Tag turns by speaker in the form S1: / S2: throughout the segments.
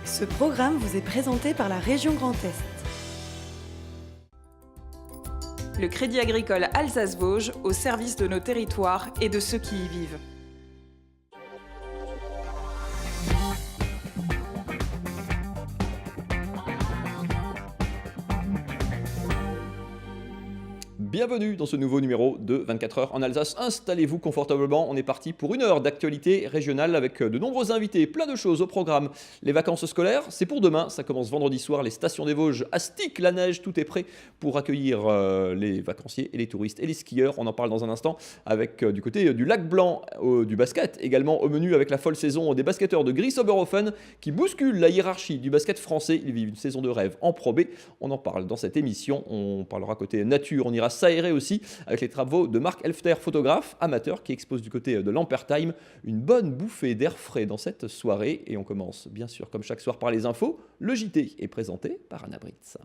S1: Ce programme vous est présenté par la région Grand Est. Le Crédit agricole Alsace-Vosges au service de nos territoires et de ceux qui y vivent.
S2: Bienvenue dans ce nouveau numéro de 24 heures en Alsace. Installez-vous confortablement, on est parti pour une heure d'actualité régionale avec de nombreux invités, plein de choses au programme. Les vacances scolaires, c'est pour demain, ça commence vendredi soir, les stations des Vosges, Astic, la neige, tout est prêt pour accueillir les vacanciers et les touristes et les skieurs. On en parle dans un instant avec du côté du Lac Blanc, du basket, également au menu avec la folle saison des basketteurs de Gries-Oberhofen qui bousculent la hiérarchie du basket français. Ils vivent une saison de rêve en Pro B. On en parle dans cette émission, on parlera côté nature, on ira s'aérer aussi avec les travaux de Marc Elfter, photographe amateur qui expose du côté de l'Ampertime une bonne bouffée d'air frais dans cette soirée. Et on commence bien sûr comme chaque soir par les infos. Le JT est présenté par Anna Britz.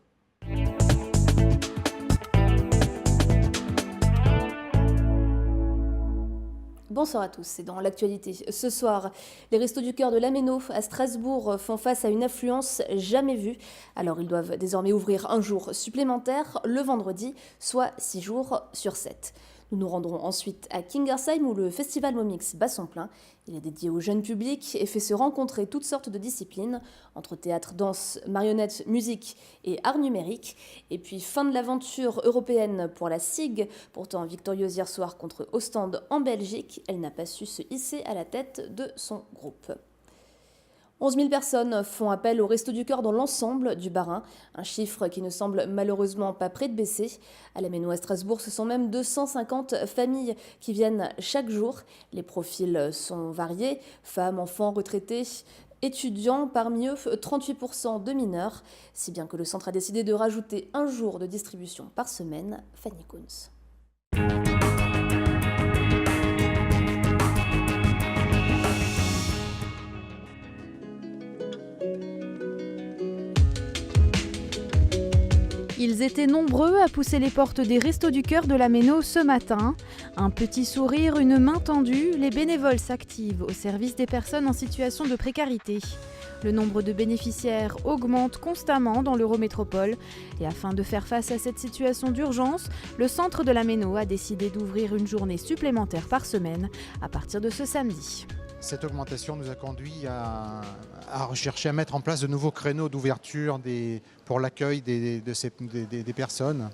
S3: Bonsoir à tous, c'est dans l'actualité. Ce soir, les Restos du Cœur de l'Améno à Strasbourg font face à une affluence jamais vue. Alors ils doivent désormais ouvrir un jour supplémentaire, le vendredi, soit 6 jours sur 7. Nous nous rendrons ensuite à Kingersheim où le festival Momix bat son plein. Il est dédié au jeune public et fait se rencontrer toutes sortes de disciplines, entre théâtre, danse, marionnettes, musique et art numérique. Et puis fin de l'aventure européenne pour la SIG, pourtant victorieuse hier soir contre Ostende en Belgique, elle n'a pas su se hisser à la tête de son groupe. 11 000 personnes font appel au Restos du Cœur dans l'ensemble du Bas-Rhin, un chiffre qui ne semble malheureusement pas près de baisser. À l'Améno à Strasbourg, ce sont même 250 familles qui viennent chaque jour. Les profils sont variés, femmes, enfants, retraités, étudiants, parmi eux 38% de mineurs, si bien que le centre a décidé de rajouter un jour de distribution par semaine. Fanny Kunz.
S4: Ils étaient nombreux à pousser les portes des Restos du Cœur de l'Améno ce matin. Un petit sourire, une main tendue, les bénévoles s'activent au service des personnes en situation de précarité. Le nombre de bénéficiaires augmente constamment dans l'Eurométropole et afin de faire face à cette situation d'urgence, le centre de l'Améno a décidé d'ouvrir une journée supplémentaire par semaine à partir de ce samedi.
S5: Cette augmentation nous a conduit à rechercher à mettre en place de nouveaux créneaux d'ouverture pour l'accueil des personnes.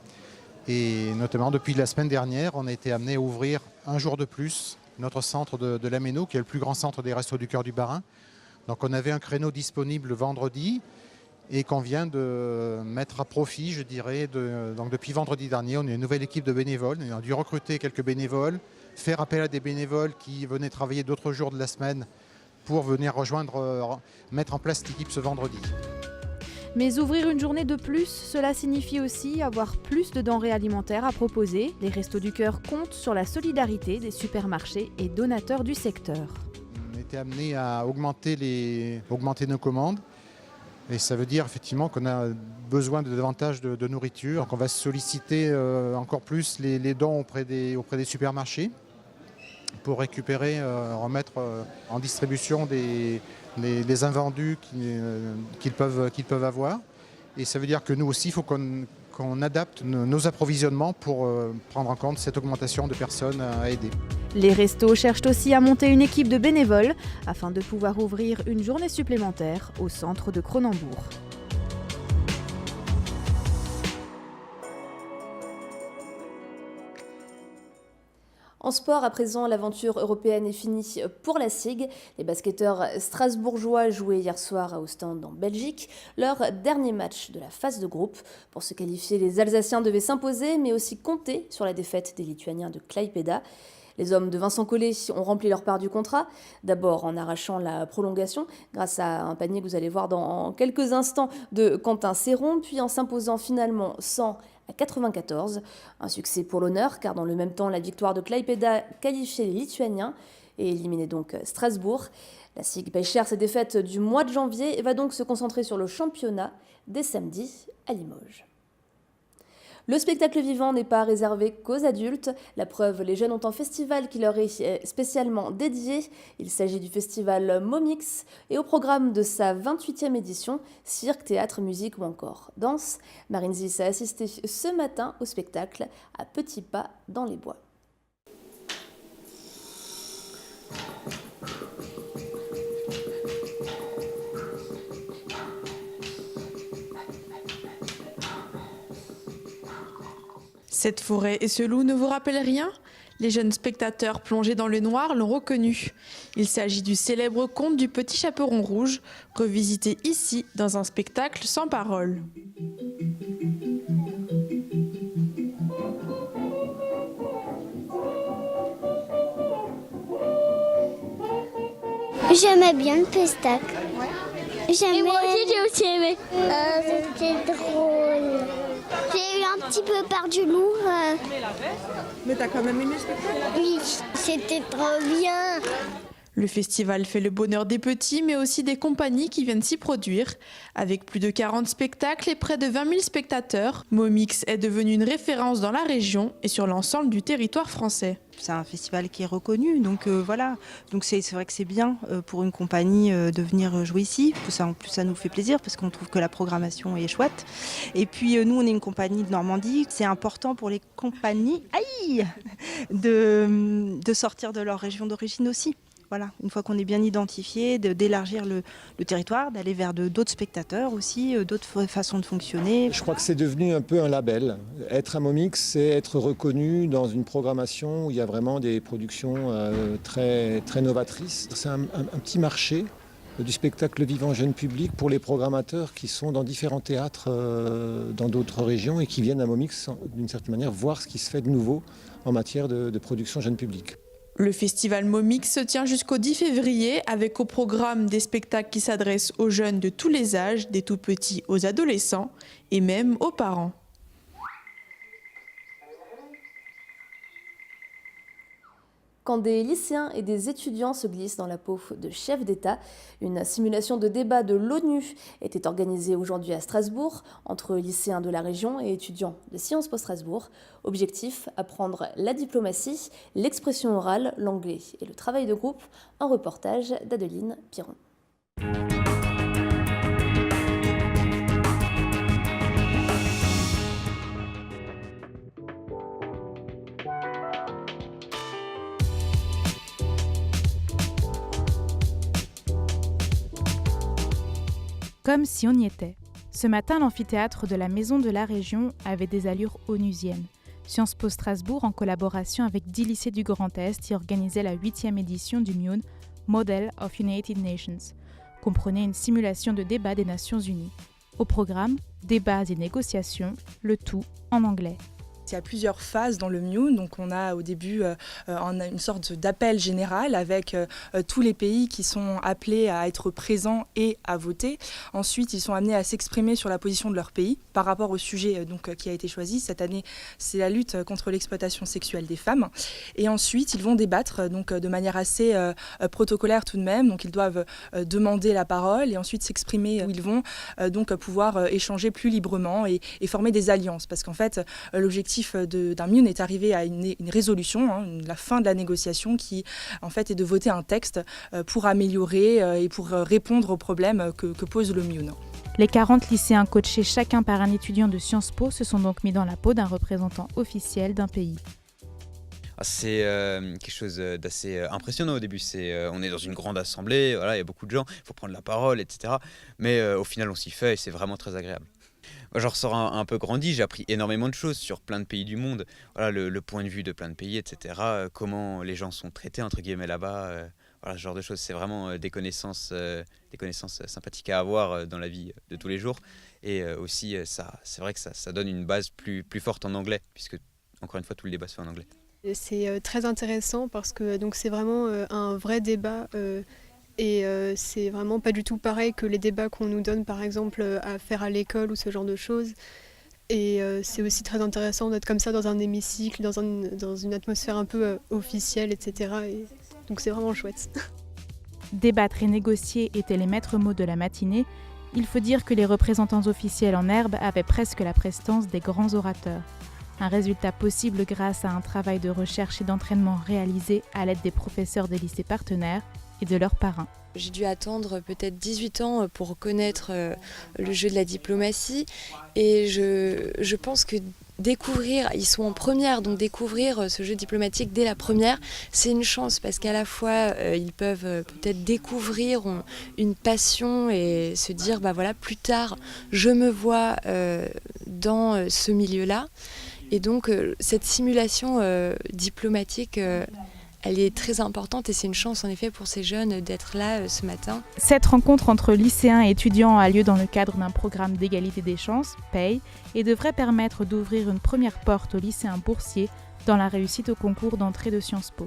S5: Et notamment depuis la semaine dernière, on a été amené à ouvrir un jour de plus notre centre de l'Améno, qui est le plus grand centre des Restos du Cœur du Bas-Rhin. Donc on avait un créneau disponible vendredi et qu'on vient de mettre à profit, je dirais. Donc depuis vendredi dernier, on a une nouvelle équipe de bénévoles. On a dû recruter quelques bénévoles, faire appel à des bénévoles qui venaient travailler d'autres jours de la semaine pour venir mettre en place cette équipe ce vendredi.
S4: Mais ouvrir une journée de plus, cela signifie aussi avoir plus de denrées alimentaires à proposer. Les Restos du Cœur comptent sur la solidarité des supermarchés et donateurs du secteur.
S5: On a été amené à augmenter nos commandes. Et ça veut dire effectivement qu'on a besoin de davantage de nourriture. Donc on va solliciter encore plus les dons auprès des supermarchés pour récupérer, remettre en distribution les invendus qu'ils peuvent avoir. Et ça veut dire que nous aussi, il faut qu'on adapte nos approvisionnements pour prendre en compte cette augmentation de personnes à aider.
S4: Les restos cherchent aussi à monter une équipe de bénévoles afin de pouvoir ouvrir une journée supplémentaire au centre de Cronenbourg.
S3: En sport, à présent, l'aventure européenne est finie pour la SIG. Les basketteurs strasbourgeois jouaient hier soir à Ostende en Belgique, leur dernier match de la phase de groupe. Pour se qualifier, les Alsaciens devaient s'imposer, mais aussi compter sur la défaite des Lituaniens de Klaipėda. Les hommes de Vincent Collet ont rempli leur part du contrat, d'abord en arrachant la prolongation grâce à un panier que vous allez voir dans quelques instants de Quentin Serron, puis en s'imposant finalement 100 à 94. Un succès pour l'honneur, car dans le même temps, la victoire de Klaipėda qualifiait les Lituaniens et éliminait donc Strasbourg. La SIG paye cher ses défaites du mois de janvier et va donc se concentrer sur le championnat dès samedi à Limoges. Le spectacle vivant n'est pas réservé qu'aux adultes. La preuve, les jeunes ont un festival qui leur est spécialement dédié. Il s'agit du festival Momix et au programme de sa 28e édition, cirque, théâtre, musique ou encore danse. Marine Zis a assisté ce matin au spectacle à petits pas dans les bois.
S6: Cette forêt et ce loup ne vous rappellent rien ? Les jeunes spectateurs plongés dans le noir l'ont reconnu. Il s'agit du célèbre conte du petit chaperon rouge, revisité ici dans un spectacle sans parole.
S7: J'aimais bien le pestacle. Et moi aussi, j'ai aussi aimé. C'était drôle. J'ai eu un petit peu peur du loup.
S6: Mais t'as quand même aimé le spectacle ?
S7: Oui, c'était trop bien.
S6: Le festival fait le bonheur des petits, mais aussi des compagnies qui viennent s'y produire. Avec plus de 40 spectacles et près de 20 000 spectateurs, Momix est devenu une référence dans la région et sur l'ensemble du territoire français.
S8: C'est un festival qui est reconnu, donc voilà. Donc c'est vrai que c'est bien pour une compagnie de venir jouer ici. En plus, ça nous fait plaisir parce qu'on trouve que la programmation est chouette. Et puis nous, on est une compagnie de Normandie. C'est important pour les compagnies de sortir de leur région d'origine aussi. Voilà, une fois qu'on est bien identifié, d'élargir le territoire, d'aller vers d'autres spectateurs aussi, d'autres façons de fonctionner.
S9: Je crois que c'est devenu un peu un label. Être à Momix, c'est être reconnu dans une programmation où il y a vraiment des productions très, très novatrices. C'est un petit marché du spectacle vivant jeune public pour les programmateurs qui sont dans différents théâtres dans d'autres régions et qui viennent à Momix d'une certaine manière voir ce qui se fait de nouveau en matière de production jeune public.
S6: Le festival Momix se tient jusqu'au 10 février avec au programme des spectacles qui s'adressent aux jeunes de tous les âges, des tout petits aux adolescents et même aux parents.
S3: Quand des lycéens et des étudiants se glissent dans la peau de chefs d'État, une simulation de débat de l'ONU était organisée aujourd'hui à Strasbourg entre lycéens de la région et étudiants de Sciences Po Strasbourg. Objectif, apprendre la diplomatie, l'expression orale, l'anglais et le travail de groupe. Un reportage d'Adeline Piron.
S4: Comme si on y était. Ce matin, l'amphithéâtre de la Maison de la Région avait des allures onusiennes. Sciences Po Strasbourg, en collaboration avec 10 lycées du Grand Est, y organisait la 8e édition du MUN, Model of United Nations, comprenait une simulation de débat des Nations Unies. Au programme, débats et négociations, le tout en anglais.
S10: Il y a plusieurs phases dans le MUN, donc on a au début une sorte d'appel général avec tous les pays qui sont appelés à être présents et à voter. Ensuite, ils sont amenés à s'exprimer sur la position de leur pays par rapport au sujet qui a été choisi. Cette année, c'est la lutte contre l'exploitation sexuelle des femmes. Et ensuite, ils vont débattre de manière assez protocolaire tout de même. Donc ils doivent demander la parole et ensuite s'exprimer où ils vont pouvoir échanger plus librement et former des alliances. Parce qu'en fait, l'objectif d'un MUN est arrivé à une résolution, la fin de la négociation qui en fait est de voter un texte pour améliorer et pour répondre aux problèmes que pose le MUN.
S4: Les 40 lycéens coachés chacun par un étudiant de Sciences Po se sont donc mis dans la peau d'un représentant officiel d'un pays.
S11: C'est quelque chose d'assez impressionnant au début. On est dans une grande assemblée, voilà, il y a beaucoup de gens, il faut prendre la parole, etc. Mais au final, on s'y fait et c'est vraiment très agréable. Moi, j'en ressors un peu grandi, j'ai appris énormément de choses sur plein de pays du monde. Voilà, le point de vue de plein de pays, etc. Comment les gens sont traités, entre guillemets, là-bas. Voilà, ce genre de choses. C'est vraiment des connaissances sympathiques à avoir dans la vie de tous les jours. Et aussi, c'est vrai que ça donne une base plus forte en anglais, puisque, encore une fois, tout le débat se fait en anglais.
S12: C'est très intéressant parce que c'est vraiment un vrai débat. Et c'est vraiment pas du tout pareil que les débats qu'on nous donne par exemple à faire à l'école ou ce genre de choses. Et c'est aussi très intéressant d'être comme ça dans un hémicycle, dans une atmosphère un peu officielle, etc. Et donc c'est vraiment chouette.
S4: Débattre et négocier étaient les maîtres mots de la matinée. Il faut dire que les représentants officiels en herbe avaient presque la prestance des grands orateurs. Un résultat possible grâce à un travail de recherche et d'entraînement réalisé à l'aide des professeurs des lycées partenaires et de leurs parrains.
S13: J'ai dû attendre peut-être 18 ans pour connaître le jeu de la diplomatie et je pense que découvrir, ils sont en première, donc découvrir ce jeu diplomatique dès la première, c'est une chance parce qu'à la fois ils peuvent peut-être découvrir une passion et se dire bah voilà, plus tard je me vois dans ce milieu-là. Et donc cette simulation diplomatique, elle est très importante et c'est une chance en effet pour ces jeunes d'être là ce matin.
S4: Cette rencontre entre lycéens et étudiants a lieu dans le cadre d'un programme d'égalité des chances, PAY, et devrait permettre d'ouvrir une première porte aux lycéens boursiers dans la réussite au concours d'entrée de Sciences Po.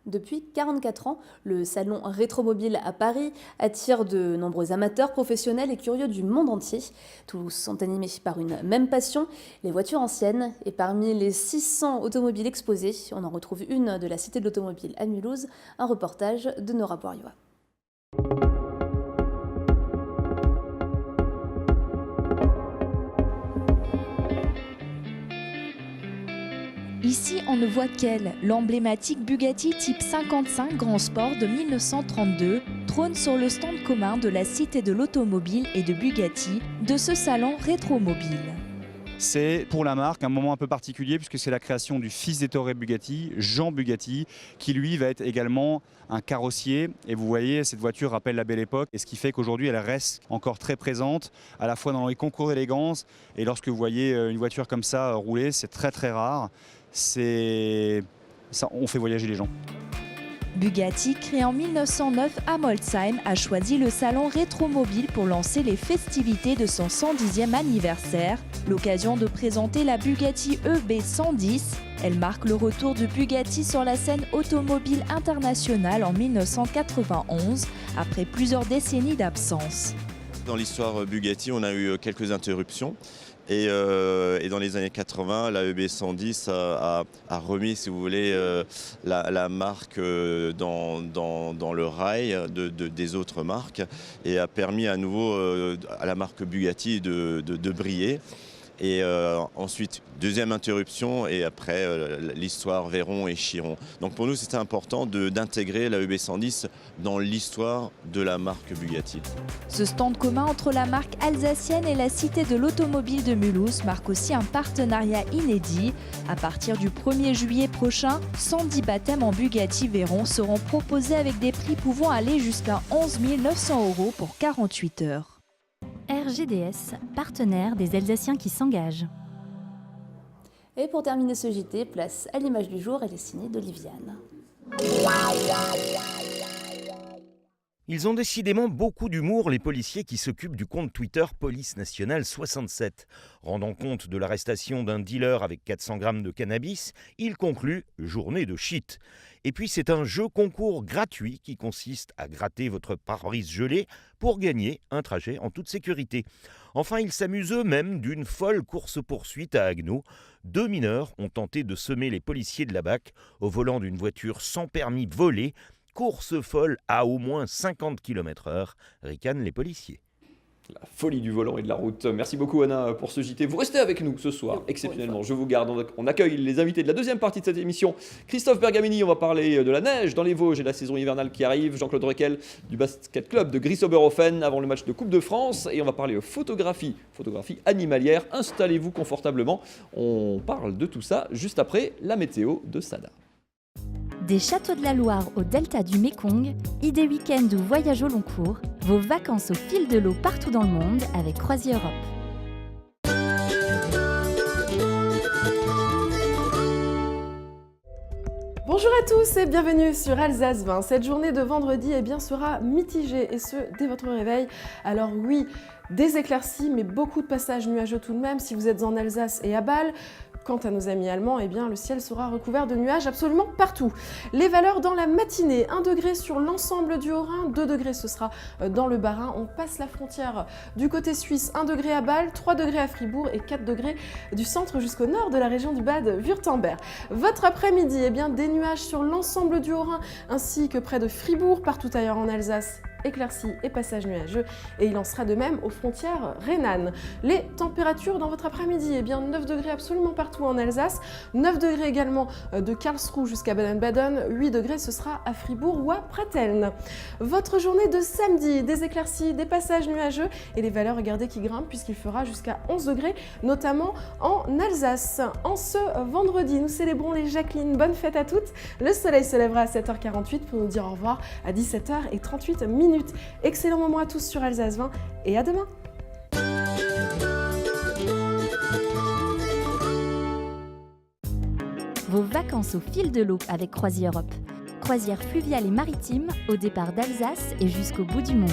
S3: Depuis 44 ans, le salon Rétromobile à Paris attire de nombreux amateurs, professionnels et curieux du monde entier. Tous sont animés par une même passion, les voitures anciennes. Et parmi les 600 automobiles exposées, on en retrouve une de la Cité de l'Automobile à Mulhouse, un reportage de Nora Bouriois.
S14: Ici, on ne voit qu'elle, l'emblématique Bugatti Type 55 Grand Sport de 1932, trône sur le stand commun de la Cité de l'Automobile et de Bugatti, de ce salon Rétromobile.
S15: C'est pour la marque un moment un peu particulier puisque c'est la création du fils d'Ettore Bugatti, Jean Bugatti, qui lui va être également un carrossier. Et vous voyez, cette voiture rappelle la belle époque, et ce qui fait qu'aujourd'hui elle reste encore très présente, à la fois dans les concours d'élégance, et lorsque vous voyez une voiture comme ça rouler, c'est très très rare. On fait voyager les gens.
S14: Bugatti, créé en 1909 à Molsheim, a choisi le salon Rétromobile pour lancer les festivités de son 110e anniversaire, l'occasion de présenter la Bugatti EB110. Elle marque le retour de Bugatti sur la scène automobile internationale en 1991, après plusieurs décennies d'absence.
S16: Dans l'histoire Bugatti, on a eu quelques interruptions. Et dans les années 80, la EB110 a remis, si vous voulez, la marque dans le rail des autres marques et a permis à nouveau à la marque Bugatti de briller. Et ensuite, deuxième interruption et après l'histoire Veyron et Chiron. Donc pour nous, c'était important d'intégrer la EB110 dans l'histoire de la marque Bugatti.
S14: Ce stand commun entre la marque alsacienne et la Cité de l'Automobile de Mulhouse marque aussi un partenariat inédit. À partir du 1er juillet prochain, 110 baptêmes en Bugatti Veyron seront proposés avec des prix pouvant aller jusqu'à 11 900 € pour 48 heures.
S17: RGDS, partenaire des Alsaciens qui s'engagent.
S3: Et pour terminer ce JT, place à l'image du jour, elle est signée d'Oliviane.
S18: Ils ont décidément beaucoup d'humour, les policiers qui s'occupent du compte Twitter Police Nationale 67. Rendant compte de l'arrestation d'un dealer avec 400 grammes de cannabis, ils concluent « journée de shit ». Et puis c'est un jeu concours gratuit qui consiste à gratter votre pare-brise gelé pour gagner un trajet en toute sécurité. Enfin, ils s'amusent eux-mêmes d'une folle course-poursuite à Haguenau. 2 mineurs ont tenté de semer les policiers de la BAC au volant d'une voiture sans permis volée. Course folle à au moins 50 km/h, ricanent les policiers.
S2: La folie du volant et de la route. Merci beaucoup Anna pour ce JT. Vous restez avec nous ce soir, exceptionnellement. Je vous garde. On accueille les invités de la deuxième partie de cette émission. Christophe Bergamini, on va parler de la neige dans les Vosges et de la saison hivernale qui arrive. Jean-Claude Requel du basket club de Gris-Oberhofen avant le match de Coupe de France. Et on va parler photographie animalière. Installez-vous confortablement. On parle de tout ça juste après la météo de Sada.
S17: Des châteaux de la Loire au delta du Mékong, idées week-end ou voyage au long cours, vos vacances au fil de l'eau partout dans le monde avec Croisière Europe.
S19: Bonjour à tous et bienvenue sur Alsace 20. Cette journée de vendredi sera mitigée et ce dès votre réveil. Alors oui, des éclaircies mais beaucoup de passages nuageux tout de même si vous êtes en Alsace et à Bâle. Quant à nos amis allemands, eh bien, le ciel sera recouvert de nuages absolument partout. Les valeurs dans la matinée, 1 degré sur l'ensemble du Haut-Rhin, 2 degrés ce sera dans le Bas-Rhin. On passe la frontière du côté suisse, 1 degré à Bâle, 3 degrés à Fribourg et 4 degrés du centre jusqu'au nord de la région du Bade-Württemberg. Votre après-midi, eh bien, des nuages sur l'ensemble du Haut-Rhin ainsi que près de Fribourg, partout ailleurs en Alsace. Éclaircies et passages nuageux, et il en sera de même aux frontières rhénanes. Les températures dans votre après-midi, eh bien 9 degrés absolument partout en Alsace, 9 degrés également de Karlsruhe jusqu'à Baden-Baden, 8 degrés ce sera à Fribourg ou à Pratteln. Votre journée de samedi, des éclaircies, des passages nuageux, et les valeurs, regardez, qui grimpent puisqu'il fera jusqu'à 11 degrés, notamment en Alsace. En ce vendredi, nous célébrons les Jacqueline. Bonne fête à toutes. Le soleil se lèvera à 7h48 pour nous dire au revoir à 17h38 minutes. Excellent moment à tous sur Alsace 20 et à demain.
S17: Vos vacances au fil de l'eau avec CroisiEurope. Croisière fluviale et maritime au départ d'Alsace et jusqu'au bout du monde.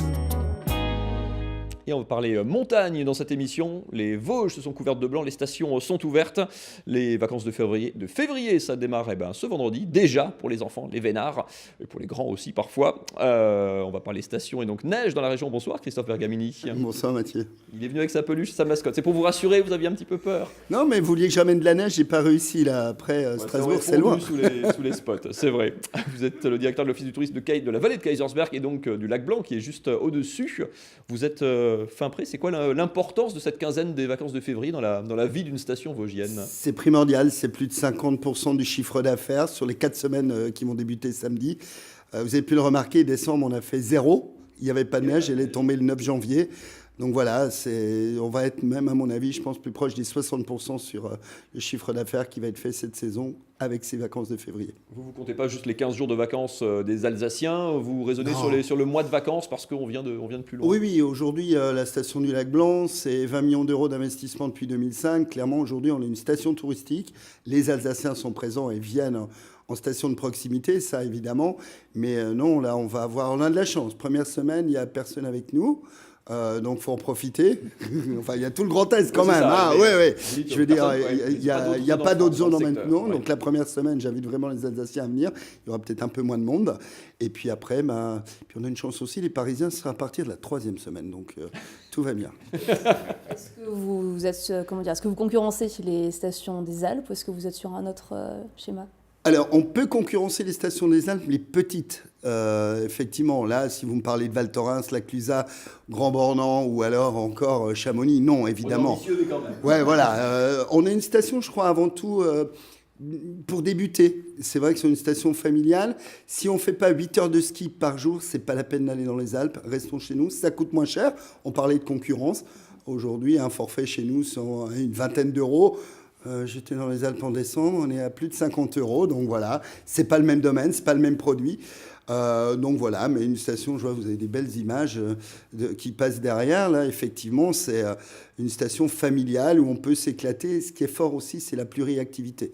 S2: Et on va parler montagne dans cette émission. Les Vosges se sont couvertes de blanc, les stations sont ouvertes. Les vacances de février, ça démarre ce vendredi, déjà pour les enfants, les vénards, et pour les grands aussi parfois. On va parler stations et donc neige dans la région. Bonsoir Christophe Bergamini.
S20: Bonsoir Mathieu.
S2: Il est venu avec sa peluche, sa mascotte. C'est pour vous rassurer, vous aviez un petit peu peur.
S20: Non, mais vous vouliez que j'amène de la neige, j'ai pas réussi là. Après Strasbourg, c'est loin.
S2: Sous les spots, c'est vrai. Vous êtes le directeur de l'office du tourisme de la vallée de Kaysersberg et donc du lac Blanc qui est juste au-dessus. Vous êtes fin prêt. C'est quoi l'importance de cette quinzaine des vacances de février dans la vie d'une station vosgienne ?
S20: C'est primordial, c'est plus de 50% du chiffre d'affaires sur les 4 semaines qui vont débuter samedi. Vous avez pu le remarquer, décembre, on a fait 0. Il n'y avait pas de neige, elle est tombée le 9 janvier. Donc voilà, on va être même, à mon avis, je pense, plus proche des 60% sur le chiffre d'affaires qui va être fait cette saison avec ces vacances de février.
S2: Vous ne comptez pas juste les 15 jours de vacances des Alsaciens, vous raisonnez sur le mois de vacances parce qu'on vient de plus loin.
S20: Oui, aujourd'hui, la station du Lac Blanc, c'est 20 millions d'euros d'investissement depuis 2005. Clairement, aujourd'hui, on est une station touristique. Les Alsaciens sont présents et viennent en station de proximité, ça évidemment. Mais non, là, on a de la chance. Première semaine, il n'y a personne avec nous. Donc il faut en profiter. Enfin, il y a tout le Grand Est quand même. Je veux dire, il n'y a pas d'autres zones en maintenant. Donc la première semaine, j'invite vraiment les Alsaciens à venir. Il y aura peut-être un peu moins de monde. Et puis après, puis on a une chance aussi, les Parisiens, ce sera à partir de la 3e semaine. Donc tout va bien.
S3: Est-ce que vous êtes, est-ce que vous concurrencez les stations des Alpes ou est-ce que vous êtes sur un autre schéma ?
S20: Alors, on peut concurrencer les stations des Alpes, les petites. Effectivement, là, si vous me parlez de Val Thorens, La Clusaz, Grand Bornand ou alors encore Chamonix, non, évidemment.
S2: On est quand même.
S20: Ouais, voilà. On a une station, je crois, avant tout pour débuter. C'est vrai que c'est une station familiale. Si on ne fait pas 8 heures de ski par jour, c'est pas la peine d'aller dans les Alpes. Restons chez nous. Ça coûte moins cher. On parlait de concurrence. Aujourd'hui, un forfait chez nous, c'est une vingtaine d'euros. J'étais dans les Alpes en décembre, on est à plus de 50 euros, donc voilà, c'est pas le même domaine, c'est pas le même produit. Donc voilà, mais une station, je vois, vous avez des belles images qui passent derrière. Là, effectivement, c'est une station familiale où on peut s'éclater. Ce qui est fort aussi, c'est la pluriactivité.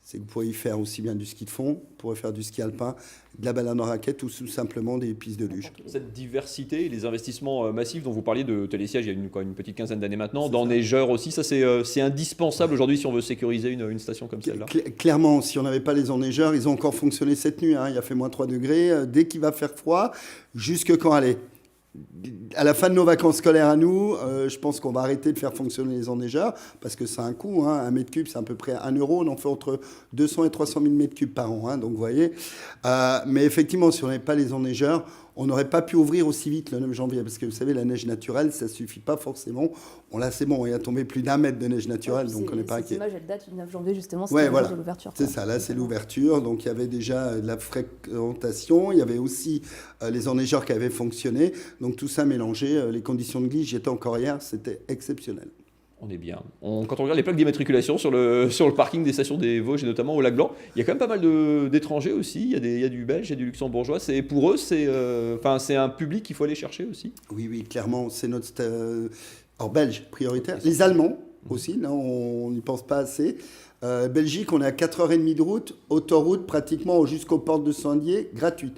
S20: C'est que vous pourrez y faire aussi bien du ski de fond, vous pourrez faire du ski alpin, de la balade en raquette ou tout simplement des pistes de luge.
S2: Cette diversité, les investissements massifs dont vous parliez de télésièges il y a une petite quinzaine d'années maintenant, dans neigeurs aussi, ça c'est indispensable aujourd'hui si on veut sécuriser une station comme celle-là.
S20: Clairement, si on n'avait pas les enneigeurs, ils ont encore fonctionné cette nuit. Il a fait moins 3 degrés. Dès qu'il va faire froid, jusque quand aller ? À la fin de nos vacances scolaires à nous, je pense qu'on va arrêter de faire fonctionner les enneigeurs parce que c'est un coût. Un mètre cube, c'est à peu près 1 euro. On en fait entre 200 et 300 000 mètres cubes par an. Donc, vous voyez. Mais effectivement, si on n'avait pas les enneigeurs, on n'aurait pas pu ouvrir aussi vite le 9 janvier. Parce que vous savez, la neige naturelle, ça ne suffit pas forcément. Là, c'est bon, il a tombé plus d'1 mètre de neige naturelle. Donc, on n'est pas inquiet.
S3: Cette image, elle date du 9 janvier, justement.
S20: Ouais, voilà.
S3: De l'ouverture.
S20: C'est ça, là, c'est l'ouverture. Donc, il y avait déjà de la fréquentation. Il y avait aussi les enneigeurs qui avaient fonctionné. Donc, tout ça mélangé. Les conditions de glisse, j'y étais encore hier, c'était exceptionnel.
S2: On est bien. Quand on regarde les plaques d'immatriculation sur le parking des stations des Vosges et notamment au Lac Blanc, il y a quand même pas mal d'étrangers aussi. Il y a du belge, il y a du luxembourgeois. Pour eux, c'est un public qu'il faut aller chercher aussi.
S20: Oui, clairement. C'est notre belge prioritaire. Les Allemands aussi, là, on n'y pense pas assez. Belgique, on est à 4h30 de route, autoroute pratiquement jusqu'aux portes de Sandier, gratuite.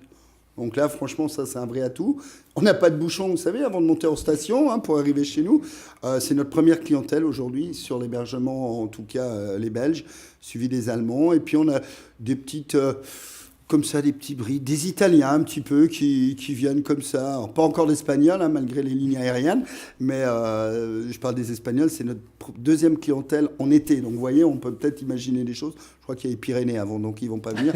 S20: Donc là, franchement, ça, c'est un vrai atout. On n'a pas de bouchon, vous savez, avant de monter en station, pour arriver chez nous. C'est notre première clientèle aujourd'hui sur l'hébergement, en tout cas les Belges, suivi des Allemands. Et puis on a des petites... comme ça, des petits bris, des Italiens un petit peu qui viennent comme ça. Alors, pas encore d'Espagnols, malgré les lignes aériennes, mais je parle des Espagnols, c'est notre deuxième clientèle en été. Donc vous voyez, on peut peut-être imaginer des choses. Je crois qu'il y a les Pyrénées avant, donc ils ne vont pas venir.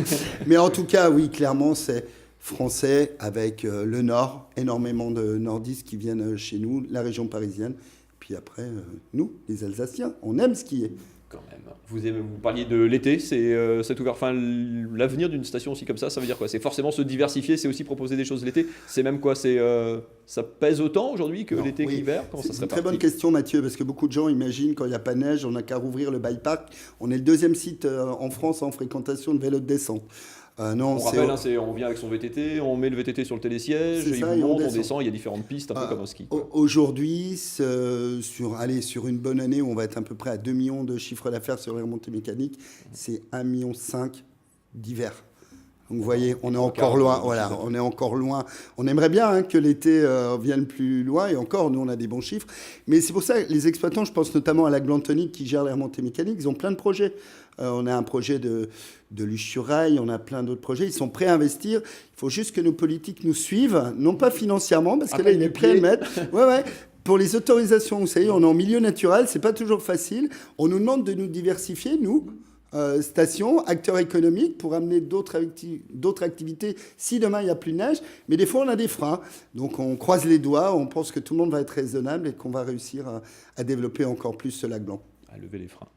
S20: Mais en tout cas, oui, clairement, c'est français avec le Nord, énormément de nordistes qui viennent chez nous, la région parisienne. Puis après, nous, les Alsaciens, on aime skier.
S2: Quand même. Vous parliez de l'été, c'est ouvert. Enfin, l'avenir d'une station aussi comme ça veut dire quoi? C'est forcément se diversifier, c'est aussi proposer des choses l'été. C'est même quoi? Ça pèse autant aujourd'hui que l'été que l'hiver?
S20: C'est une très bonne question, Mathieu, parce que beaucoup de gens imaginent quand il n'y a pas de neige, on n'a qu'à rouvrir le bike park. On est le deuxième site en France en fréquentation de vélos de descente.
S2: Non, on rappelle, on vient avec son VTT, on met le VTT sur le télésiège, il monte, on descend, il y a différentes pistes, un peu comme au ski.
S20: Aujourd'hui, sur une bonne année, on va être à peu près à 2 millions de chiffre d'affaires sur les remontées mécaniques. C'est 1,5 million d'hiver. Donc vous voyez, on est encore loin. Voilà, on est encore loin. On aimerait bien que l'été vienne plus loin, et encore, nous, on a des bons chiffres. Mais c'est pour ça que les exploitants, je pense notamment à la Glantonique qui gère les remontées mécaniques, ils ont plein de projets. On a un projet de Luche-sur-Rail, on a plein d'autres projets. Ils sont prêts à investir. Il faut juste que nos politiques nous suivent, non pas financièrement, parce que là, il est prêt à le mettre. Ouais. Pour les autorisations, vous savez, on est en milieu naturel, c'est pas toujours facile. On nous demande de nous diversifier, nous. Stations, acteurs économiques, pour amener d'autres activités si demain il n'y a plus de neige. Mais des fois, on a des freins. Donc, on croise les doigts, on pense que tout le monde va être raisonnable et qu'on va réussir à développer encore plus ce lac blanc.
S2: À lever les freins.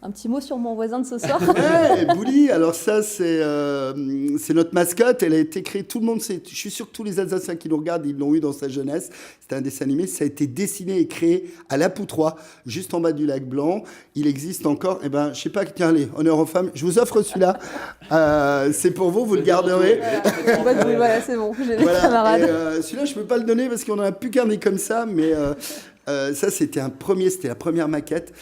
S3: Un petit mot sur mon voisin de ce soir.
S20: Ouais, Bouli, alors ça, c'est notre mascotte. Elle a été créée, tout le monde sait. Je suis sûr que tous les Alsaciens qui nous regardent, ils l'ont eu dans sa jeunesse. C'était un dessin animé. Ça a été dessiné et créé à La Poutroie, juste en bas du lac Blanc. Il existe encore. Eh ben, je sais pas, tiens, allez, honneur aux femmes. Je vous offre celui-là. C'est pour vous, vous le garderez.
S3: Voilà, c'est bon, j'ai des camarades.
S20: Celui-là, je peux pas le donner parce qu'on en a plus qu'un des comme ça, mais ça, c'était la première maquette.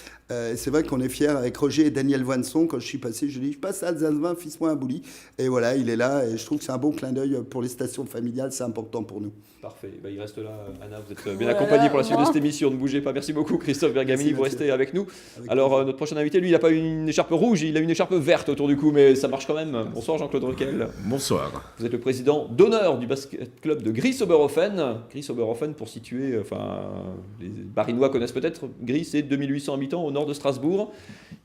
S20: C'est vrai qu'on est fiers avec Roger et Daniel Voinson. Quand je suis passé, je dis, je passe à Alsace-20, fils-moi un Bouli. Et voilà, il est là. Et je trouve que c'est un bon clin d'œil pour les stations familiales. C'est important pour nous.
S2: Parfait. Il reste là, Anna. Vous êtes bien accompagnée pour la suite de cette émission. Ne bougez pas. Merci beaucoup, Christophe Bergamini. Vous restez avec nous. Alors, notre prochain invité, lui, il n'a pas une écharpe rouge. Il a une écharpe verte autour du cou. Mais ça marche quand même. Bonsoir, Jean-Claude Requel.
S21: Bonsoir.
S2: Vous êtes le président d'honneur du basket club de Gries-Oberhofen. Gries-Oberhofen, pour situer, les Barinois connaissent peut-être. Gries, c'est 2800 habitants au nord de Strasbourg.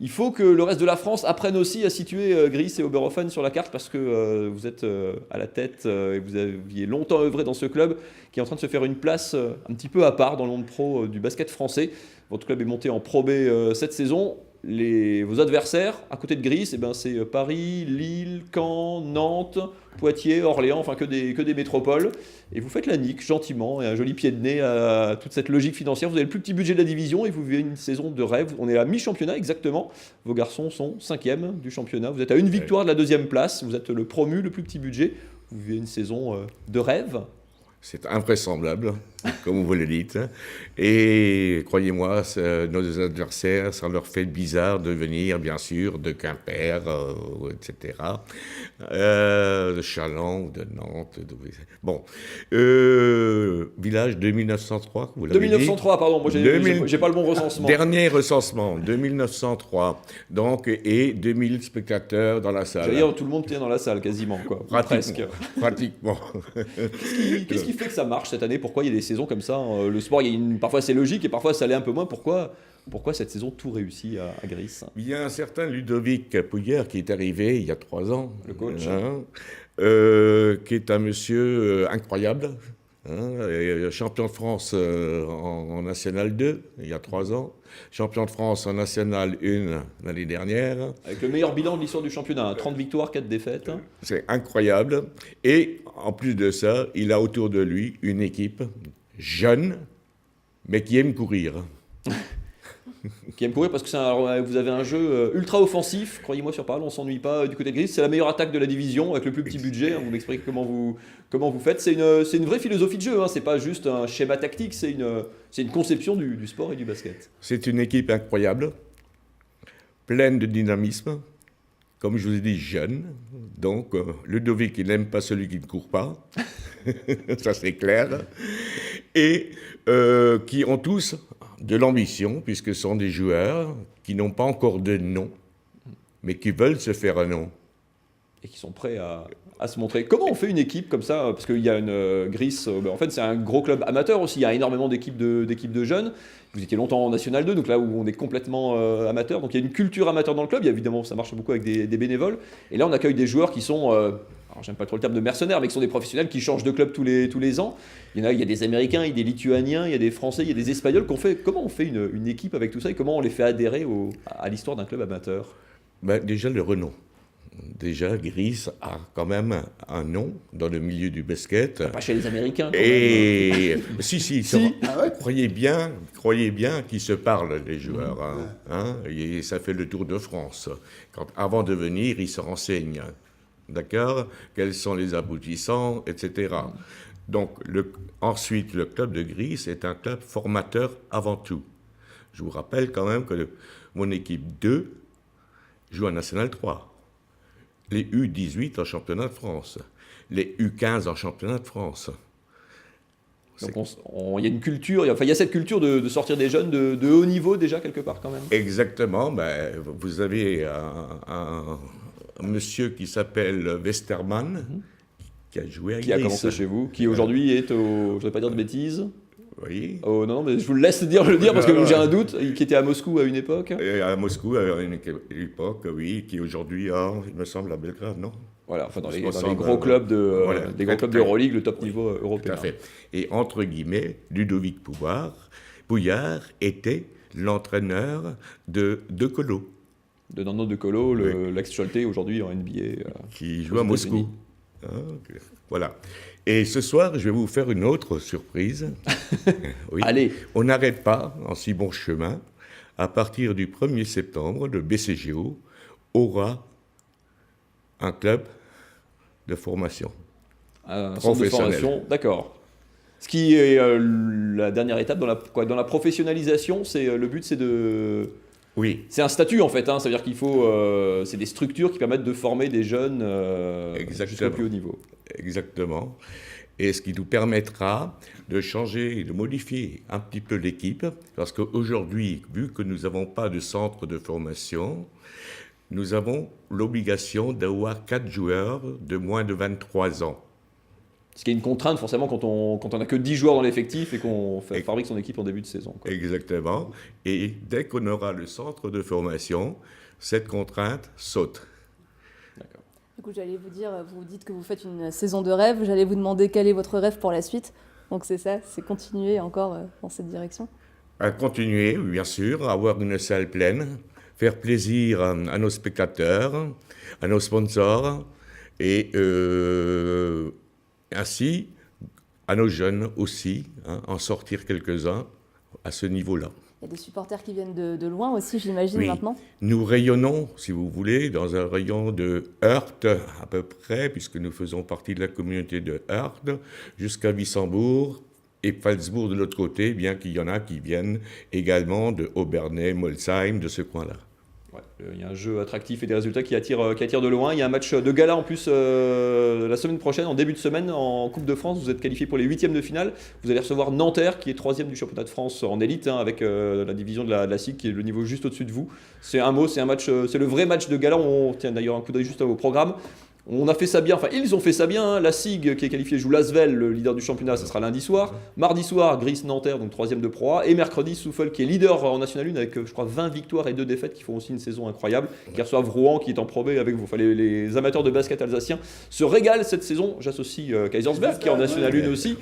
S2: Il faut que le reste de la France apprenne aussi à situer Gries et Oberhofen sur la carte parce que vous êtes à la tête et vous aviez longtemps œuvré dans ce club qui est en train de se faire une place un petit peu à part dans le monde pro du basket français. Votre club est monté en Pro B cette saison. Vos adversaires à côté de Gries, c'est Paris, Lille, Caen, Nantes, Poitiers, Orléans, enfin que des métropoles. Et vous faites la nique gentiment et un joli pied de nez à toute cette logique financière. Vous avez le plus petit budget de la division et vous vivez une saison de rêve. On est à mi-championnat exactement. Vos garçons sont 5e du championnat. Vous êtes à une victoire de la 2e place. Vous êtes le promu, le plus petit budget. Vous vivez une saison de rêve.
S21: C'est invraisemblable, comme vous le dites. Et croyez-moi, nos adversaires, ça leur fait bizarre de venir, bien sûr, de Quimper, etc., de Châlons, de Nantes. Bon, village de 1903, vous l'avez dit.
S2: 1903, pardon, moi j'ai pas le bon recensement.
S21: Dernier recensement, 2903. Donc, et 2000 spectateurs dans la salle.
S2: J'allais dire, tout le monde tient dans la salle, quasiment, quoi. Presque.
S21: Pratiquement.
S2: Qu'est-ce qui fait que ça marche cette année? Pourquoi il y a des saisons comme ça? Le sport, parfois c'est logique et parfois ça l'est un peu moins. Pourquoi cette saison tout réussit à Gries?
S21: Il y a un certain Ludovic Pouillère qui est arrivé il y a 3 ans.
S2: Le coach.
S21: Qui est un monsieur incroyable. Champion de France en National 2 il y a 3 ans. Champion de France en National 1 l'année dernière.
S2: Avec le meilleur bilan de l'histoire du championnat, 30 victoires, 4 défaites.
S21: C'est incroyable. Et en plus de ça, il a autour de lui une équipe jeune, mais qui aime courir.
S2: Qui aime courir parce que vous avez un jeu ultra offensif, croyez-moi sur parole, on ne s'ennuie pas du côté de Gries. C'est la meilleure attaque de la division avec le plus petit budget. Vous m'expliquez comment vous faites. C'est une vraie philosophie de jeu, c'est pas juste un schéma tactique, c'est une conception du sport et du basket.
S21: C'est une équipe incroyable, pleine de dynamisme, comme je vous ai dit, jeunes. Donc, Ludovic, il n'aime pas celui qui ne court pas. Ça, c'est clair. Et qui ont tous de l'ambition, puisque ce sont des joueurs qui n'ont pas encore de nom, mais qui veulent se faire un nom.
S2: Et qui sont prêts à se montrer. Comment on fait une équipe comme ça? Parce qu'il y a une Gris, en fait c'est un gros club amateur aussi, il y a énormément d'équipes de jeunes. Vous étiez longtemps en National 2, donc là où on est complètement amateur. Donc il y a une culture amateur dans le club, évidemment ça marche beaucoup avec des bénévoles. Et là on accueille des joueurs qui sont, alors j'aime pas trop le terme de mercenaires, mais qui sont des professionnels qui changent de club tous les ans. Il y a des Américains, il y a des Lituaniens, il y a des Français, il y a des Espagnols. Comment on fait une équipe avec tout ça et comment on les fait adhérer à l'histoire d'un club amateur?
S21: Déjà le renom. Déjà, Gris a quand même un nom dans le milieu du basket.
S2: Pas chez les Américains.
S21: Et si. Ah ouais, croyez bien qu'ils se parlent, les joueurs. Et ça fait le tour de France. Avant de venir, ils se renseignent. D'accord? Quels sont les aboutissants, etc. Donc, ensuite, le club de Gris est un club formateur avant tout. Je vous rappelle quand même que mon équipe 2 joue en National 3. Les U18 en championnat de France, les U15 en championnat de France.
S2: Donc il y a une culture, il y a cette culture de sortir des jeunes de haut niveau déjà quelque part quand même.
S21: Exactement, vous avez un monsieur qui s'appelle Westermann, qui a joué à Gris.
S2: Qui a commencé chez vous, qui aujourd'hui est je ne voudrais pas dire de bêtises.
S21: Oui.
S2: Oh non, mais je vous le laisse le dire parce que j'ai un doute, qui était à Moscou à une époque.
S21: À Moscou à une époque, oui, qui aujourd'hui il me semble, à Belgrade, non?
S2: Voilà, enfin dans les gros clubs des gros clubs d'Euroleague, le top niveau européen.
S21: Tout à fait. Et entre guillemets, Ludovic Pouillard était l'entraîneur de Colo.
S2: De Nando De Colo, l'ex-Choletais aujourd'hui en NBA.
S21: Qui joue à Moscou. Voilà. Et ce soir, je vais vous faire une autre surprise. Oui.
S2: Allez.
S21: On n'arrête pas en si bon chemin. À partir du 1er septembre, le BCGO aura un club de formation.
S2: Un centre de formation, d'accord. Ce qui est la dernière étape dans la professionnalisation, le but c'est de...
S21: Oui.
S2: C'est un statut en fait, ça veut dire qu'il faut... c'est des structures qui permettent de former des jeunes jusqu'au plus haut niveau.
S21: Exactement. Et ce qui nous permettra de changer et de modifier un petit peu l'équipe, parce qu'aujourd'hui, vu que nous n'avons pas de centre de formation, nous avons l'obligation d'avoir 4 joueurs de moins de 23 ans.
S2: Ce qui est une contrainte forcément quand on n'a que 10 joueurs dans l'effectif et qu'on fabrique son équipe en début de saison.
S21: Exactement. Et dès qu'on aura le centre de formation, cette contrainte saute.
S3: D'accord. Du coup, j'allais vous dire, vous dites que vous faites une saison de rêve, j'allais vous demander quel est votre rêve pour la suite. Donc c'est ça, c'est continuer encore dans cette direction.
S21: Continuer, bien sûr, avoir une salle pleine, faire plaisir à nos spectateurs, à nos sponsors et ainsi à nos jeunes aussi, en sortir quelques-uns à ce niveau-là.
S3: Il y a des supporters qui viennent de loin aussi, j'imagine,
S21: oui.
S3: maintenant.
S21: Nous rayonnons, si vous voulez, dans un rayon de Heurt à peu près, puisque nous faisons partie de la communauté de Heurt, jusqu'à Wissembourg et Pfalzbourg de l'autre côté, bien qu'il y en a qui viennent également de Obernai, Molsheim, de ce coin-là.
S2: Ouais, il y a un jeu attractif et des résultats qui attirent de loin. Il y a un match de gala en plus la semaine prochaine, en début de semaine, en Coupe de France. Vous êtes qualifié pour les 8e de finale. Vous allez recevoir Nanterre, qui est 3e du championnat de France en élite, avec la division de la SIG, qui est le niveau juste au-dessus de vous. C'est un match, c'est le vrai match de gala. On tient d'ailleurs un coup d'œil juste à vos programmes. On a fait ça bien, enfin ils ont fait ça bien, la SIG qui est qualifiée joue l'Asvel, le leader du championnat, ça sera lundi soir. Mardi soir, Gris Nanterre, donc 3e de Pro A. Et mercredi, Souffle qui est leader en National 1 avec je crois 20 victoires et 2 défaites, qui font aussi une saison incroyable, qui reçoivent Rouen qui est en Pro B avec vous. Enfin, les amateurs de basket alsaciens se régalent cette saison. J'associe Kaisersberg qui est en National 1 aussi,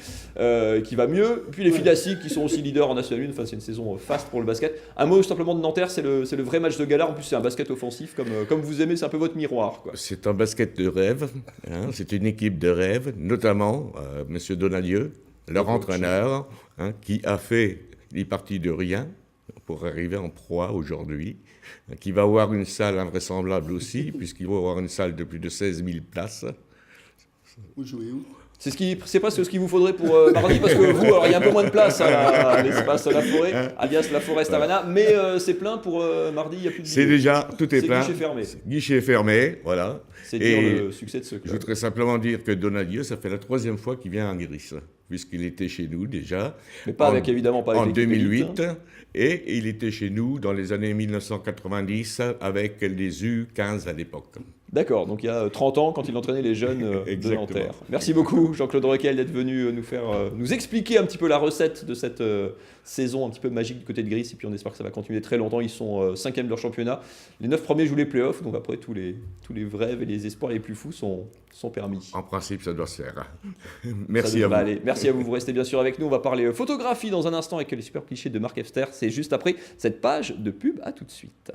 S2: qui va mieux. Puis les filles de la SIG qui sont aussi leaders en National 1, enfin c'est une saison faste pour le basket. Un mot simplement de Nanterre, c'est le vrai match de gala, en plus c'est un basket offensif comme vous aimez, c'est un peu votre miroir, quoi.
S21: C'est un basket de rêve. C'est une équipe de rêve, notamment M. Donadieu, leur entraîneur, qui a fait les parties de rien pour arriver en proie aujourd'hui, qui va avoir une salle invraisemblable aussi, puisqu'il va avoir une salle de plus de 16 000 places.
S20: Vous jouez où ?
S2: C'est presque ce qu'il vous faudrait pour mardi, parce que vous, alors il y a un peu moins de place à l'espace La Forêt, alias La Forest Arena, mais c'est plein pour mardi, il n'y a plus de
S21: C'est déjà, tout est plein.
S2: Guichet fermé.
S21: Guichet fermé, voilà.
S2: C'est dire le succès de ce club.
S21: Je voudrais simplement dire que Donadieu, ça fait la 3e fois qu'il vient à Angris, puisqu'il était chez nous déjà.
S2: Mais évidemment pas avec
S21: en
S2: l'équipe
S21: 2008,
S2: élite.
S21: Et il était chez nous dans les années 1990 avec les U15 à l'époque.
S2: D'accord, donc il y a 30 ans quand il entraînait les jeunes de Nanterre. Merci beaucoup Jean-Claude Requel d'être venu nous expliquer un petit peu la recette de cette saison un petit peu magique du côté de Gris, et puis on espère que ça va continuer très longtemps. Ils sont 5e de leur championnat. Les 9 premiers jouent les playoffs, donc après tous les rêves et les espoirs les plus fous sont permis.
S21: En principe, ça doit se faire. Merci à vous.
S2: Aller. Merci à vous, vous restez bien sûr avec nous. On va parler photographie dans un instant avec les super clichés de Marc Efster. C'est juste après cette page de pub. À tout de suite.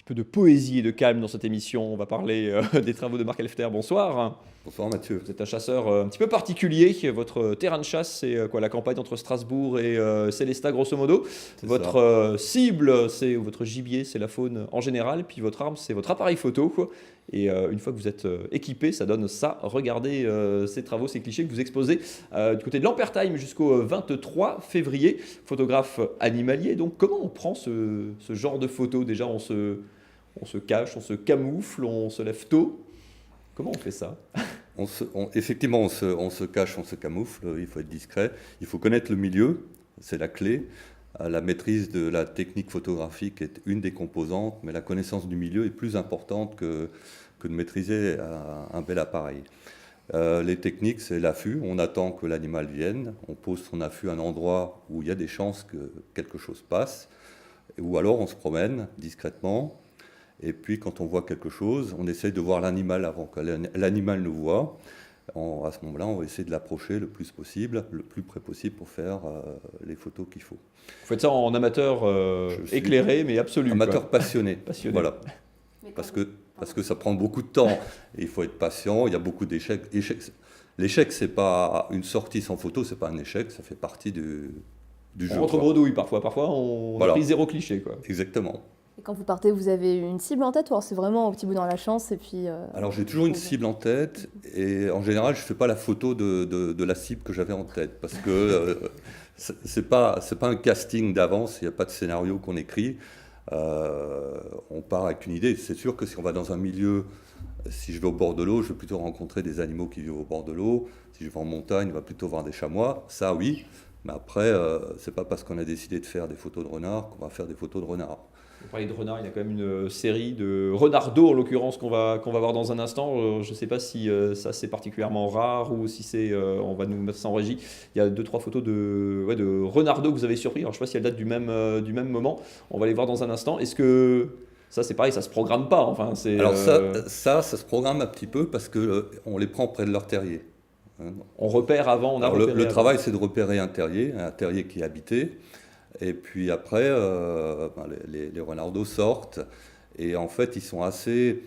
S2: Peu de poésie et de calme dans cette émission. On va parler des travaux de Marc Elfter. Bonsoir.
S1: Bonsoir Mathieu.
S2: Vous êtes un chasseur un petit peu particulier. Votre terrain de chasse, c'est quoi, la campagne entre Strasbourg et Célestat, grosso modo. Votre cible, c'est votre gibier, c'est la faune en général. Puis votre arme, c'est votre appareil photo, quoi. Et une fois que vous êtes équipé, ça donne ça. Regardez ces travaux, ces clichés que vous exposez du côté de Lampertheim jusqu'au 23 février. Photographe animalier. Donc comment on prend ce genre de photos? Déjà, on se cache, on se camoufle, on se lève tôt. Comment on fait ça?
S1: Effectivement, on se cache, on se camoufle, il faut être discret. Il faut connaître le milieu, c'est la clé. La maîtrise de la technique photographique est une des composantes, mais la connaissance du milieu est plus importante que de maîtriser un bel appareil. Les techniques, c'est l'affût. On attend que l'animal vienne, on pose son affût à un endroit où il y a des chances que quelque chose passe, ou alors on se promène discrètement. Et puis, quand on voit quelque chose, on essaye de voir l'animal avant que l'animal nous voie. À ce moment-là, on va essayer de l'approcher le plus possible, le plus près possible pour faire les photos qu'il faut.
S2: Vous faites ça en amateur éclairé, mais absolu.
S1: Amateur passionné. Voilà. Parce que ça prend beaucoup de temps. Et il faut être patient, il y a beaucoup d'échecs. L'échec, c'est pas une sortie sans photo, c'est pas un échec, ça fait partie du jeu.
S2: On rentre bredouille parfois. Parfois, on a pris 0 cliché, quoi.
S1: Exactement.
S3: Et quand vous partez, vous avez une cible en tête ou alors c'est vraiment au petit bout dans la chance et puis
S1: Alors j'ai toujours une cible en tête et en général je ne fais pas la photo de la cible que j'avais en tête parce que c'est pas un casting d'avance, il n'y a pas de scénario qu'on écrit. On part avec une idée. C'est sûr que si on va dans un milieu, si je vais au bord de l'eau, je vais plutôt rencontrer des animaux qui vivent au bord de l'eau. Si je vais en montagne, on va plutôt voir des chamois. Ça oui, mais après c'est pas parce qu'on a décidé de faire des photos de renards qu'on va faire des photos de renards.
S2: Vous parlez de renards, il y a quand même une série de renardeaux en l'occurrence qu'on va voir dans un instant. Je ne sais pas si ça c'est particulièrement rare ou si c'est, on va nous mettre ça en régie. Il y a 2-3 photos de renardeaux que vous avez surpris. Alors je ne sais pas si elles datent du même moment. On va les voir dans un instant. Est-ce que ça c'est pareil, ça se programme pas enfin,
S1: Alors ça se programme un petit peu parce qu'on les prend près de leur terrier.
S2: On repère avant,
S1: le travail c'est de repérer un terrier qui est habité. Et puis après, les renardeaux sortent et en fait ils sont assez,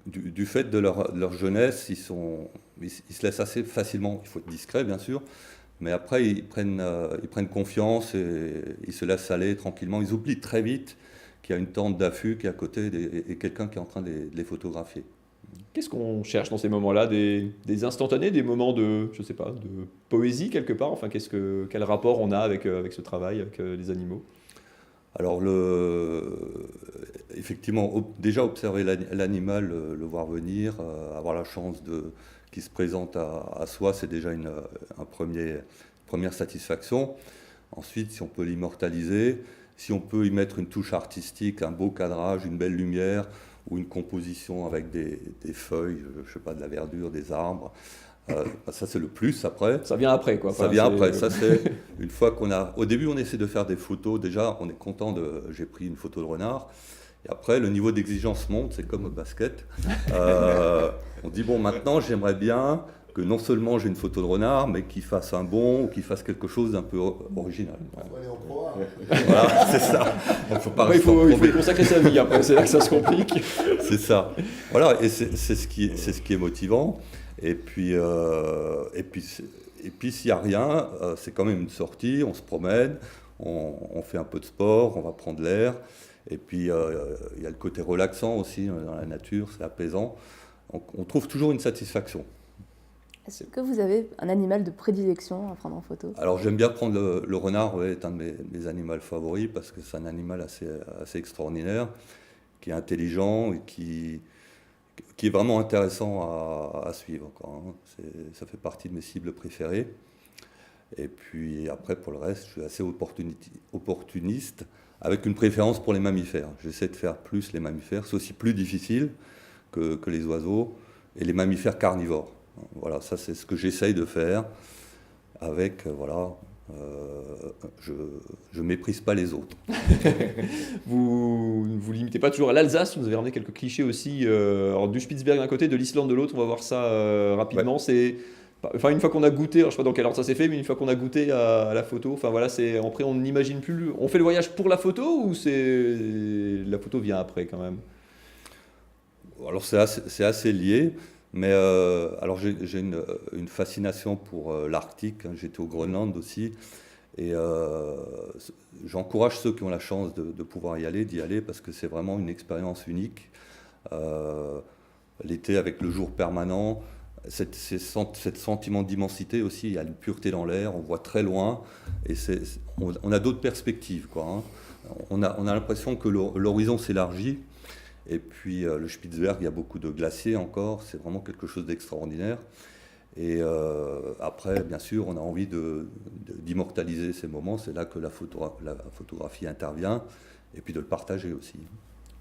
S1: du fait de leur jeunesse, ils se laissent assez facilement, il faut être discret bien sûr, mais après ils prennent confiance et ils se laissent aller tranquillement, ils oublient très vite qu'il y a une tente d'affût qui est à côté et quelqu'un qui est en train de les photographier.
S2: Qu'est-ce qu'on cherche dans ces moments-là, des instantanés, des moments de, je sais pas, de poésie quelque part. Enfin, quel rapport on a avec ce travail, avec les animaux?
S1: Alors, effectivement, déjà observer l'animal, le voir venir, avoir la chance qu'il se présente à soi, c'est déjà une première satisfaction. Ensuite, si on peut l'immortaliser, si on peut y mettre une touche artistique, un beau cadrage, une belle lumière, ou une composition avec des feuilles, je sais pas, de la verdure, des arbres. Ça, c'est le plus après.
S2: Ça vient après, quoi.
S1: Ça vient après. Ça, c'est une fois qu'on a... Au début, on essaie de faire des photos. Déjà, on est content J'ai pris une photo de renard. Et après, le niveau d'exigence monte. C'est comme au basket. On dit, bon, maintenant, j'aimerais bien que non seulement j'ai une photo de renard, mais qu'il fasse un bond ou qu'il fasse quelque chose d'un peu original. Voilà, c'est ça.
S2: Il faut consacrer sa vie après, c'est là que ça se complique.
S1: C'est ça. Voilà, et c'est ce qui est motivant. Et puis s'il n'y a rien, c'est quand même une sortie, on se promène, on fait un peu de sport, on va prendre l'air. Et puis, il y a le côté relaxant aussi dans la nature, c'est apaisant. Donc, on trouve toujours une satisfaction.
S3: Est-ce que vous avez un animal de prédilection à prendre en photo?
S1: Alors, j'aime bien prendre le renard, c'est un de mes animaux favoris parce que c'est un animal assez extraordinaire, qui est intelligent et qui est vraiment intéressant à suivre, quoi, hein. Ça fait partie de mes cibles préférées. Et puis après, pour le reste, je suis assez opportuniste, avec une préférence pour les mammifères. J'essaie de faire plus les mammifères. C'est aussi plus difficile que les oiseaux et les mammifères carnivores. Voilà, ça c'est ce que j'essaye de faire avec, je méprise pas les autres.
S2: Vous ne vous limitez pas toujours à l'Alsace, vous avez ramené quelques clichés aussi, alors du Spitzberg d'un côté, de l'Islande de l'autre, on va voir ça rapidement. Ouais. C'est, enfin, une fois qu'on a goûté, alors je ne sais pas dans quel ordre ça s'est fait, mais une fois qu'on a goûté à la photo, enfin voilà, après on n'imagine plus, on fait le voyage pour la photo ou la photo vient après quand même?
S1: Alors c'est assez lié. Mais alors j'ai une fascination pour l'Arctique, hein. J'étais au Groenland aussi, et j'encourage ceux qui ont la chance de pouvoir d'y aller, parce que c'est vraiment une expérience unique. L'été avec le jour permanent, cet sentiment d'immensité aussi, il y a une pureté dans l'air, on voit très loin, et on a d'autres perspectives, quoi, hein. On a l'impression que l'horizon s'élargit. Et puis le Spitzberg, il y a beaucoup de glaciers encore, c'est vraiment quelque chose d'extraordinaire. Et après, bien sûr, on a envie d'immortaliser ces moments, c'est là que la photographie intervient, et puis de le partager aussi.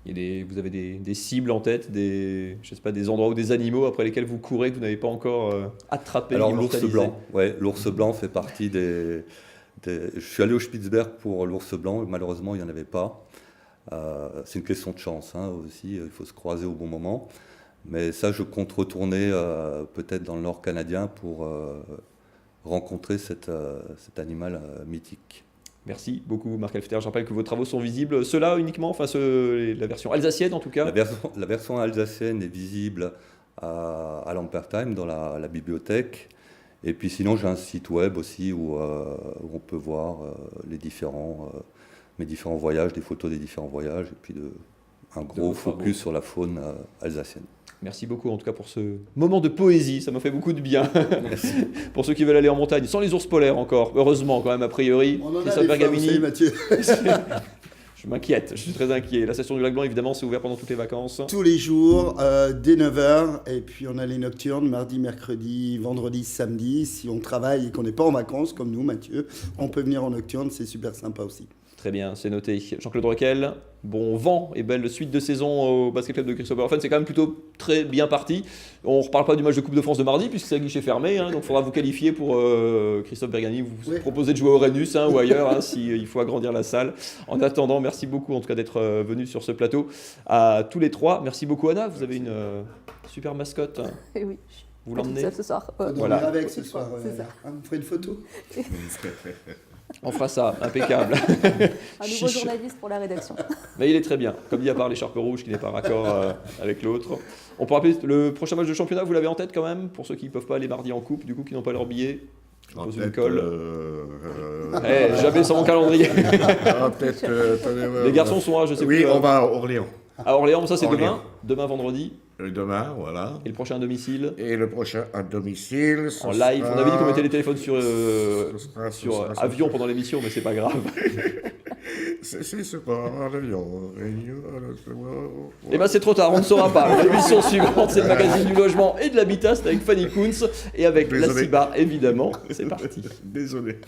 S2: Vous avez des cibles en tête, je sais pas, des endroits ou des animaux après lesquels vous courez, que vous n'avez pas encore attrapé?
S1: Alors l'ours blanc, l'ours blanc fait partie des... Je suis allé au Spitzberg pour l'ours blanc, et malheureusement il n'y en avait pas. C'est une question de chance, hein, aussi, il faut se croiser au bon moment. Mais ça, je compte retourner peut-être dans le nord canadien pour rencontrer cet animal mythique.
S2: Merci beaucoup Marc Elfter. Je rappelle que vos travaux sont visibles, ceux-là uniquement, enfin la version alsacienne en tout cas.
S1: La version alsacienne est visible à Lampertheim dans la bibliothèque. Et puis sinon, j'ai un site web aussi où on peut voir mes différents voyages, des photos des différents voyages, et puis un gros focus sur la faune alsacienne.
S2: Merci beaucoup en tout cas pour ce moment de poésie, ça m'a fait beaucoup de bien. Pour ceux qui veulent aller en montagne, sans les ours polaires encore, heureusement quand même a priori.
S20: On en a des fois, vous savez, Mathieu.
S2: Je m'inquiète, je suis très inquiet. La station du Lac Blanc, évidemment, c'est ouvert pendant toutes les vacances.
S20: Tous les jours, dès 9h, et puis on a les nocturnes, mardi, mercredi, vendredi, samedi. Si on travaille et qu'on n'est pas en vacances, comme nous, Mathieu, on peut venir en nocturne, c'est super sympa aussi.
S2: Très bien, c'est noté. Jean-Claude Requel, bon vent et belle suite de saison au basket club de Christopherhofen. C'est quand même plutôt très bien parti. On ne reparle pas du match de Coupe de France de mardi puisque c'est à guichet fermé, hein, donc il faudra vous qualifier pour Christophe Bergani. Vous proposez de jouer au Rhenus ou ailleurs hein, s'il faut agrandir la salle. En attendant, merci beaucoup en tout cas d'être venu sur ce plateau à tous les trois. Merci beaucoup Anna, vous avez une super mascotte.
S3: Et oui.
S2: Vous l'emmenez
S3: ce soir.
S20: Voilà. Avec ce soir. On ferait une photo.
S2: On fera ça, impeccable.
S3: Un nouveau journaliste pour la rédaction.
S2: Mais il est très bien, comme dit à part l'écharpe rouge qui n'est pas raccord avec l'autre. On peut rappeler le prochain match de championnat, vous l'avez en tête quand même, pour ceux qui ne peuvent pas aller mardi en coupe, du coup qui n'ont pas leur billet. Je pose une colle. Jamais sans mon calendrier. Les garçons sont à, je sais plus.
S21: Oui, on va à Orléans.
S2: À Orléans, ça c'est demain vendredi.
S21: Demain, voilà.
S2: Et le prochain à domicile?
S21: Et le prochain à domicile.
S2: En live. On avait dit qu'on mettait les téléphones sur avion pendant l'émission, mais c'est pas grave.
S21: C'est pas un avion.
S2: Eh ben c'est trop tard, on ne saura pas. L'émission suivante, c'est le magazine du logement et de l'habitat, c'est avec Fanny Kunz et avec la CIBA, évidemment. C'est parti.
S21: Désolé.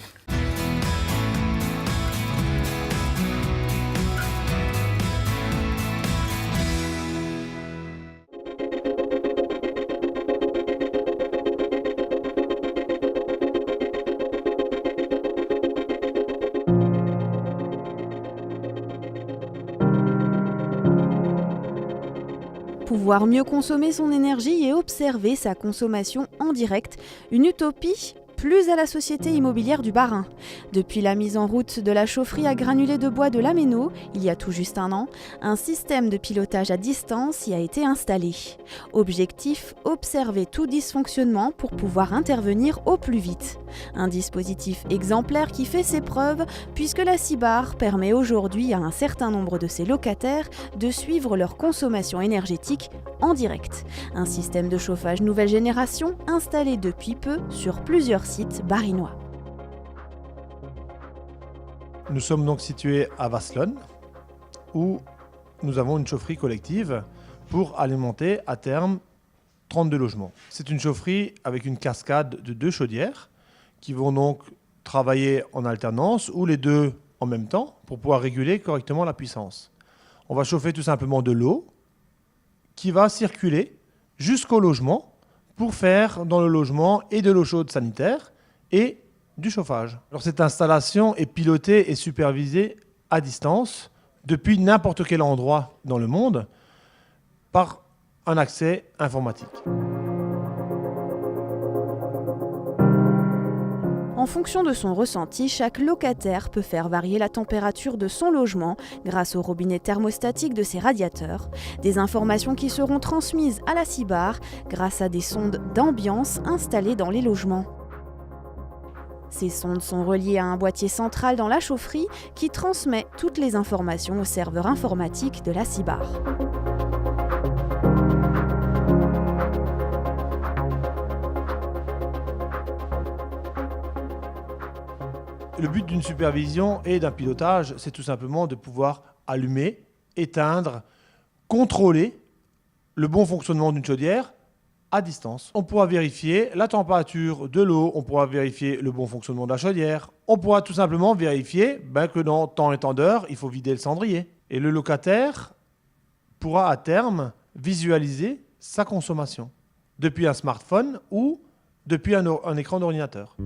S4: Pouvoir mieux consommer son énergie et observer sa consommation en direct, une utopie Plus à la Société immobilière du Bas-Rhin. Depuis la mise en route de la chaufferie à granulés de bois de l'Améno, il y a tout juste un an, un système de pilotage à distance y a été installé. Objectif, observer tout dysfonctionnement pour pouvoir intervenir au plus vite. Un dispositif exemplaire qui fait ses preuves puisque la Cibar permet aujourd'hui à un certain nombre de ses locataires de suivre leur consommation énergétique en direct. Un système de chauffage nouvelle génération installé depuis peu sur plusieurs sites barinois.
S5: Nous sommes donc situés à Vasselonne, où nous avons une chaufferie collective pour alimenter à terme 32 logements. C'est une chaufferie avec une cascade de 2 chaudières qui vont donc travailler en alternance ou les deux en même temps pour pouvoir réguler correctement la puissance. On va chauffer tout simplement de l'eau qui va circuler jusqu'au logement pour faire dans le logement et de l'eau chaude sanitaire et du chauffage. Alors cette installation est pilotée et supervisée à distance depuis n'importe quel endroit dans le monde par un accès informatique.
S4: En fonction de son ressenti, chaque locataire peut faire varier la température de son logement grâce au robinet thermostatique de ses radiateurs, des informations qui seront transmises à la Cibar grâce à des sondes d'ambiance installées dans les logements. Ces sondes sont reliées à un boîtier central dans la chaufferie qui transmet toutes les informations au serveur informatique de la Cibar.
S5: Le but d'une supervision et d'un pilotage, c'est tout simplement de pouvoir allumer, éteindre, contrôler le bon fonctionnement d'une chaudière à distance. On pourra vérifier la température de l'eau, on pourra vérifier le bon fonctionnement de la chaudière, on pourra tout simplement vérifier que dans tant et tant d'heures, il faut vider le cendrier. Et le locataire pourra à terme visualiser sa consommation depuis un smartphone ou depuis un écran d'ordinateur.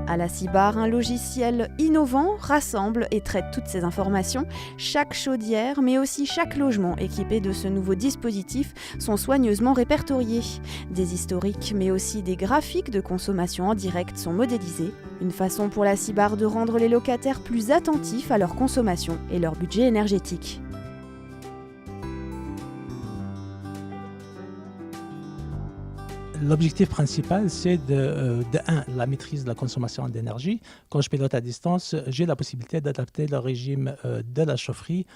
S4: À la Cibar, un logiciel innovant rassemble et traite toutes ces informations. Chaque chaudière, mais aussi chaque logement équipé de ce nouveau dispositif sont soigneusement répertoriés. Des historiques, mais aussi des graphiques de consommation en direct sont modélisés. Une façon pour la Cibar de rendre les locataires plus attentifs à leur consommation et leur budget énergétique.
S22: L'objectif principal, c'est de la maîtrise de la consommation d'énergie. Quand je pilote à distance, j'ai la possibilité d'adapter le régime de la chaufferie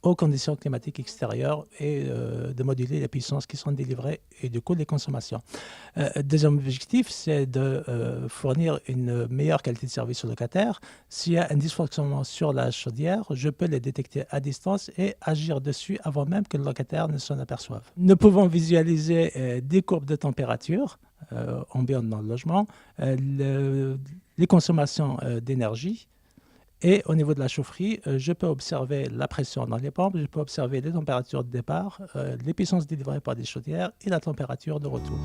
S22: aux conditions climatiques extérieures et de moduler les puissances qui sont délivrées et du coup les consommations. Deuxième objectif, c'est de fournir une meilleure qualité de service aux locataires. S'il y a un dysfonctionnement sur la chaudière, je peux le détecter à distance et agir dessus avant même que le locataire ne s'en aperçoive. Nous pouvons visualiser des courbes de température ambiante dans le logement, les consommations d'énergie. Et au niveau de la chaufferie, je peux observer la pression dans les pompes, je peux observer les températures de départ, les puissances délivrées par des chaudières et la température de retour.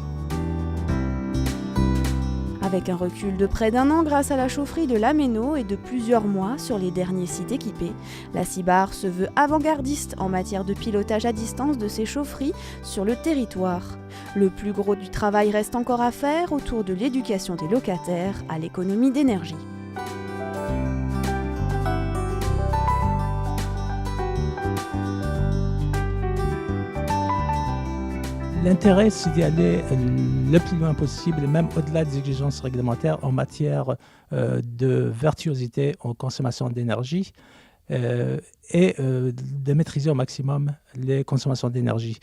S4: Avec un recul de près d'un an grâce à la chaufferie de l'Améno et de plusieurs mois sur les derniers sites équipés, la Cibar se veut avant-gardiste en matière de pilotage à distance de ses chaufferies sur le territoire. Le plus gros du travail reste encore à faire autour de l'éducation des locataires à l'économie d'énergie.
S22: L'intérêt, c'est d'y aller le plus loin possible, même au-delà des exigences réglementaires en matière de virtuosité en consommation d'énergie et de maîtriser au maximum les consommations d'énergie.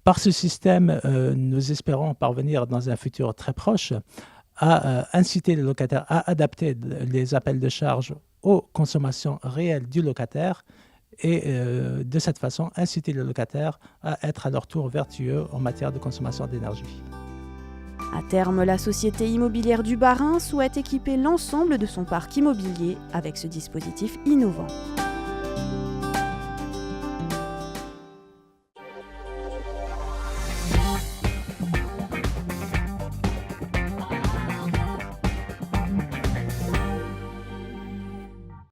S22: Par ce système, nous espérons parvenir dans un futur très proche à inciter les locataires à adapter les appels de charge aux consommations réelles du locataire et de cette façon inciter les locataires à être à leur tour vertueux en matière de consommation d'énergie.
S4: À terme, la Société immobilière du Bas-Rhin souhaite équiper l'ensemble de son parc immobilier avec ce dispositif innovant.